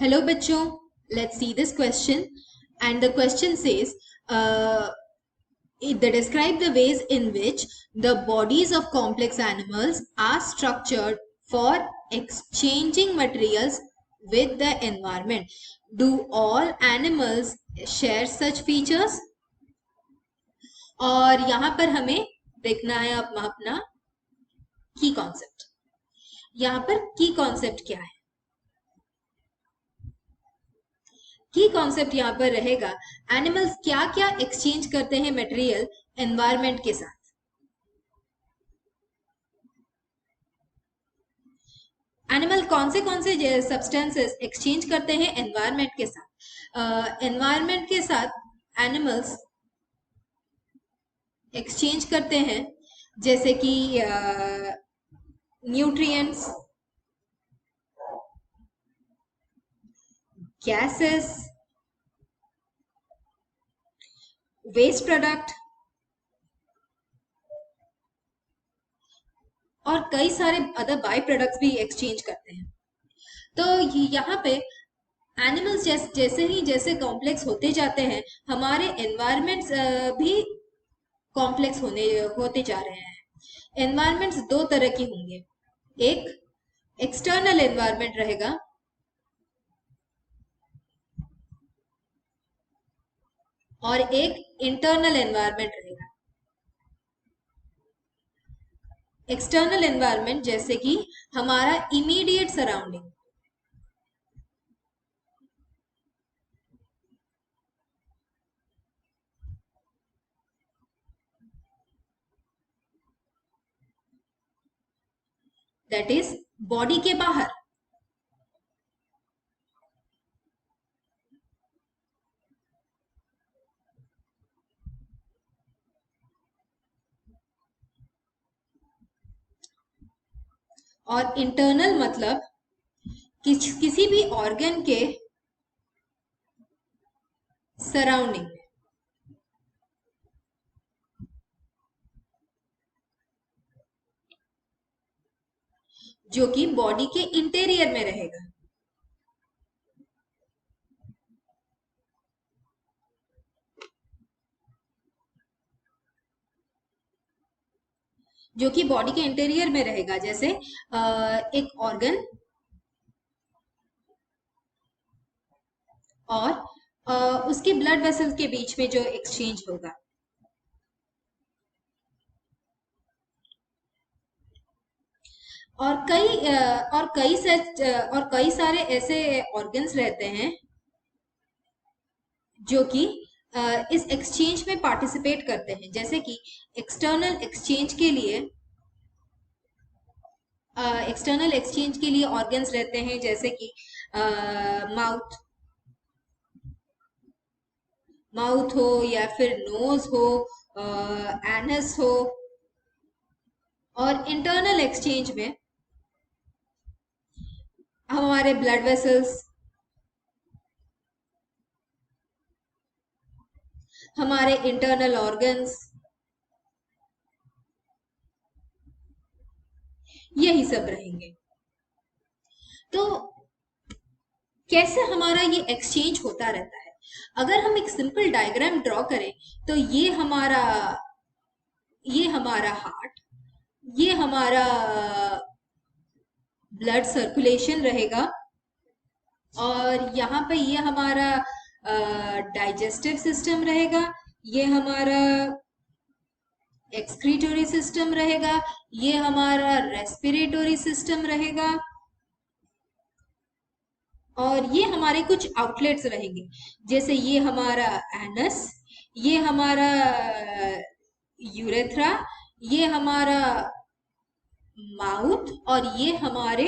Hello, bachcho. Let's see this question. And the question says, they describe the ways in which the bodies of complex animals are structured for exchanging materials with the environment. Do all animals share such features? और यहाँ पर हमें देखना है अपना की concept. यहाँ पर की कॉन्सेप्ट क्या है? की कॉन्सेप्ट यहाँ पर रहेगा, एनिमल्स क्या क्या एक्सचेंज करते हैं मटेरियल एनवायरमेंट के साथ। एनिमल कौन से सब्सटेंसेस एक्सचेंज करते हैं एनवायरमेंट के साथ? एनवायरमेंट के साथ एनिमल्स एक्सचेंज करते हैं जैसे कि न्यूट्रिएंट्स, गैसेस, वेस्ट प्रोडक्ट और कई सारे अदर बाय प्रोडक्ट्स भी एक्सचेंज करते हैं। तो यहाँ पे एनिमल्स जैसे कॉम्प्लेक्स होते जाते हैं, हमारे एनवायरमेंट्स भी कॉम्प्लेक्स होते जा रहे हैं। एनवायरमेंट्स दो तरह की होंगे, एक एक्सटर्नल एनवायरमेंट रहेगा और एक इंटरनल एनवायरमेंट रहेगा। एक्सटर्नल एनवायरमेंट जैसे कि हमारा immediate surrounding, that is body के बाहर। और इंटरनल मतलब किसी भी ऑर्गन के सराउंडिंग, जो कि बॉडी के इंटीरियर में रहेगा। जो कि बॉडी के इंटीरियर में रहेगा, जैसे एक ऑर्गन और उसके ब्लड वेसल्स के बीच में जो एक्सचेंज होगा। और कई सारे ऐसे ऑर्गन्स रहते हैं जो कि इस एक्सचेंज में पार्टिसिपेट करते हैं, जैसे कि एक्सटर्नल एक्सचेंज के लिए ऑर्गन्स रहते हैं, जैसे कि माउथ माउथ हो या फिर नोज हो, एनस हो। और इंटरनल एक्सचेंज में हमारे ब्लड वेसल्स, हमारे इंटरनल ऑर्गन्स, यही सब रहेंगे। तो कैसे हमारा ये एक्सचेंज होता रहता है? अगर हम एक सिंपल डायग्राम ड्रॉ करें तो ये हमारा हार्ट, ये हमारा ब्लड सर्कुलेशन रहेगा और यहाँ पे ये हमारा डाइजेस्टिव सिस्टम रहेगा, ये हमारा एक्सक्रीटोरी सिस्टम रहेगा, ये हमारा रेस्पिरेटरी सिस्टम रहेगा और ये हमारे कुछ आउटलेट्स रहेंगे, जैसे ये हमारा एनस, ये हमारा यूरेथ्रा, ये हमारा माउथ और ये हमारा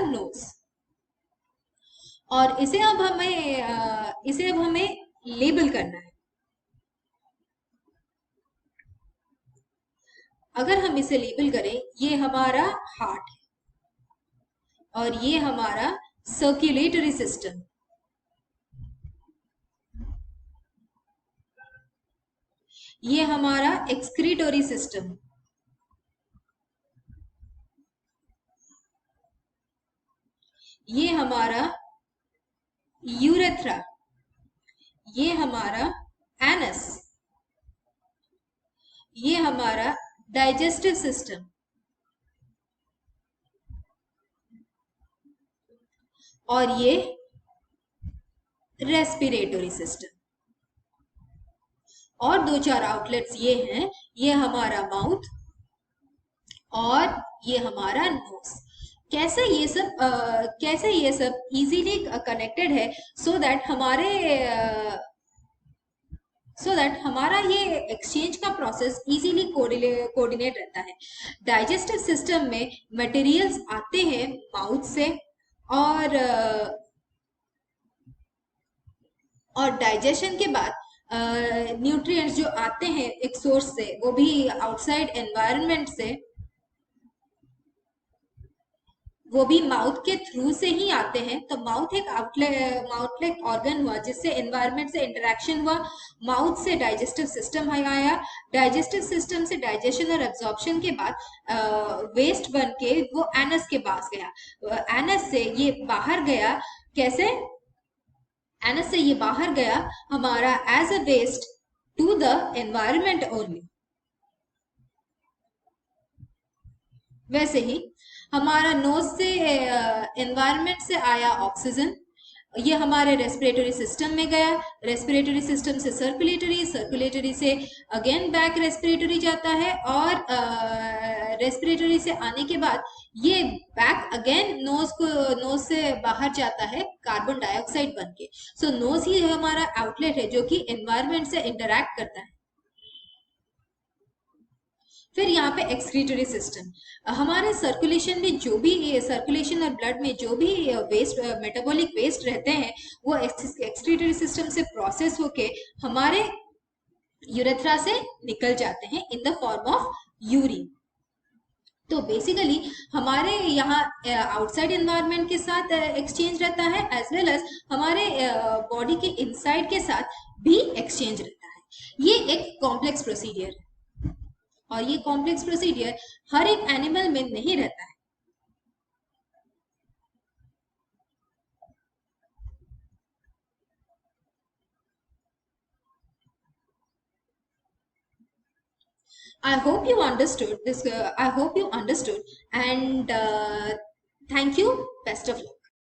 नोज। और इसे अब हमें लेबल करना है। अगर हम इसे लेबल करें, ये हमारा हार्ट है और ये हमारा सर्कुलेटरी सिस्टम, ये हमारा एक्सक्रीटोरी सिस्टम, ये हमारा यूरेथ्रा, ये हमारा एनस, ये हमारा डाइजेस्टिव सिस्टम, और ये रेस्पिरेटरी सिस्टम। और दो चार आउटलेट्स ये हैं, ये हमारा माउथ और ये हमारा नोज। कैसे ये सब इजीली कनेक्टेड है, सो दैट हमारा ये एक्सचेंज का प्रोसेस इजीली कोऑर्डिनेट रहता है। डाइजेस्टिव सिस्टम में मटेरियल्स आते हैं माउथ से, और डाइजेशन के बाद न्यूट्रिएंट्स जो आते हैं एक सोर्स से, वो भी आउटसाइड एनवायरनमेंट से, वो भी माउथ के थ्रू से ही आते हैं। तो माउथ ऑर्गन हुआ जिससे एनवायरनमेंट से इंटरेक्शन हुआ, माउथ से डाइजेस्टिव सिस्टम आया, डाइजेस्टिव सिस्टम से डाइजेशन और एब्जॉर्प्शन के बाद वेस्ट बन के वो एनस के पास गया, एनस से ये बाहर गया। कैसे? एनस से ये बाहर गया हमारा as a waste to the environment only. वैसे ही हमारा नोज से एनवायरनमेंट से आया ऑक्सीजन, ये हमारे रेस्पिरेटरी सिस्टम में गया, रेस्पिरेटरी सिस्टम से सर्कुलेटरी से अगेन बैक रेस्पिरेटरी जाता है, और रेस्पिरेटरी से आने के बाद ये बैक अगेन नोज से बाहर जाता है कार्बन डाइऑक्साइड बन के। सो नोज ही हमारा आउटलेट है जो कि एनवायरनमेंट से इंटरैक्ट करता है। फिर यहाँ पे एक्सक्रीटरी सिस्टम, हमारे सर्कुलेशन में जो भी सर्कुलेशन और ब्लड में जो भी वेस्ट, मेटाबॉलिक वेस्ट रहते हैं, वो एक्सक्रीटरी सिस्टम से प्रोसेस होके हमारे यूरेथ्रा से निकल जाते हैं in the form of urine. तो बेसिकली हमारे यहाँ आउटसाइड एनवायरनमेंट के साथ एक्सचेंज रहता है, एज वेल एज हमारे बॉडी के इनसाइड के साथ भी एक्सचेंज रहता है। ये एक कॉम्प्लेक्स प्रोसीडियर है, और ये कॉम्प्लेक्स प्रोसीडियर हर एक एनिमल में नहीं रहता है। I hope you understood this. I hope you understood, and thank you. Best of luck.